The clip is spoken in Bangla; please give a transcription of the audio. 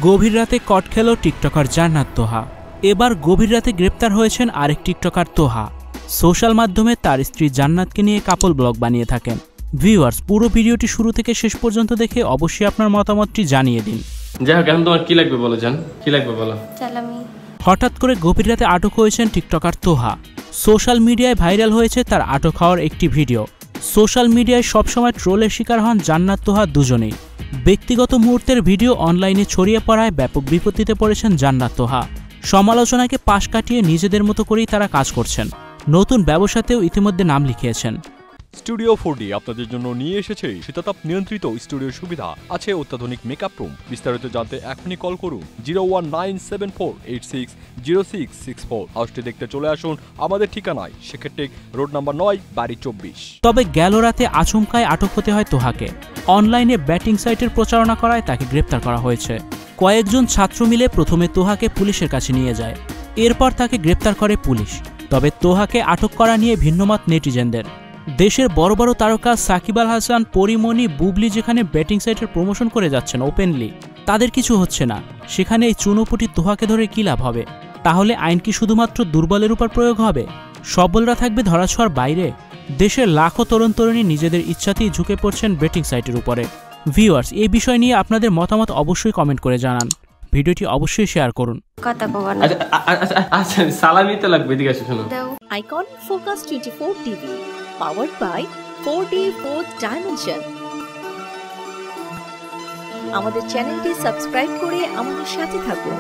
গভীর রাতে কট খেল টিকটকার জান্নাত তোহা। এবার গভীর রাতে গ্রেপ্তার হয়েছেন আরেক টিকটকার তোহা। সোশ্যাল মাধ্যমে তার স্ত্রী জান্নাতকে নিয়ে কাপল ব্লগ বানিয়ে থাকেন। ভিউয়ার্স, পুরো ভিডিওটি শুরু থেকে শেষ পর্যন্ত দেখে অবশ্যই আপনার মতামতটি জানিয়ে দিন। যাই হোক, এখন তোমার কি লাগবে বলো জান, কি লাগবে বলো। হঠাৎ করে গভীর রাতে আটক হয়েছেন টিকটকার তোহা। সোশ্যাল মিডিয়ায় ভাইরাল হয়েছে তার আটক হওয়ার একটি ভিডিও। সোশ্যাল মিডিয়ায় সবসময় ট্রোলের শিকার হন জান্নাত তোহা দুজনেই। ব্যক্তিগত মুহূর্তের ভিডিও অনলাইনে ছড়িয়ে পড়ায় ব্যাপক বিপত্তিতে পড়েছেন জান্নাত তোহা। সমালোচনাকে পাশ কাটিয়ে নিজেদের মতো করেই তারা কাজ করছেন। নতুন ব্যবসাতেও ইতিমধ্যে নাম লিখিয়েছেন। স্টুডিও 4D আপনাদের জন্য নিয়ে এসেছে শীতাতাপ নিয়ন্ত্রিত স্টুডিও সুবিধা, আছে অত্যাধুনিক মেকআপ রুম। বিস্তারিত জানতে এখনই কল করুন 01974860664। হাউসটি দেখতে চলে আসুন আমাদের ঠিকানায়, সেক্ষেত্রে রোড নাম্বার 9, বাড়ি 24। তবে গেল রাতে আচমকায় আটক হতে হয় তোহাকে। অনলাইনে ব্যাটিং সাইটের প্রচারণা করায় তাকে গ্রেপ্তার করা হয়েছে। কয়েকজন ছাত্র মিলে প্রথমে তোহাকে পুলিশের কাছে নিয়ে যায়, এরপর তাকে গ্রেপ্তার করে পুলিশ। তবে তোহাকে আটক করা নিয়ে ভিন্নমত নেটিজেনদের। দেশের বড় বড় তারকা সাকিব আল হাসান, পরিমণি, বুবলি যেখানে ব্যাটিং সাইটের প্রমোশন করে যাচ্ছেন ওপেনলি, তাদের কিছু হচ্ছে না, সেখানে এই চুনোপুটি তোহাকে ধরে কী লাভ হবে? তাহলে আইন কি শুধুমাত্র দুর্বলের উপর প্রয়োগ হবে? সবলরা থাকবে ধরাছোঁয়ার বাইরে? দেশের লাখো তরুণ তরুণী নিজেদের ইচ্ছাতেই ঝুঁকে পড়ছেন ব্যাটিং সাইটের উপরে। ভিউয়ার্স, এই বিষয় নিয়ে আপনাদের মতামত অবশ্যই কমেন্ট করে জানান। ভিডিওটি অবশ্যই শেয়ার করুন। আচ্ছা, সালামি তো লাগবে, এদিকে আসো শোনো। Icon focus 24 TV, powered by 4D Fourth Dimension। আমাদের চ্যানেলটি সাবস্ক্রাইব করে আমাদের সাথে থাকুন।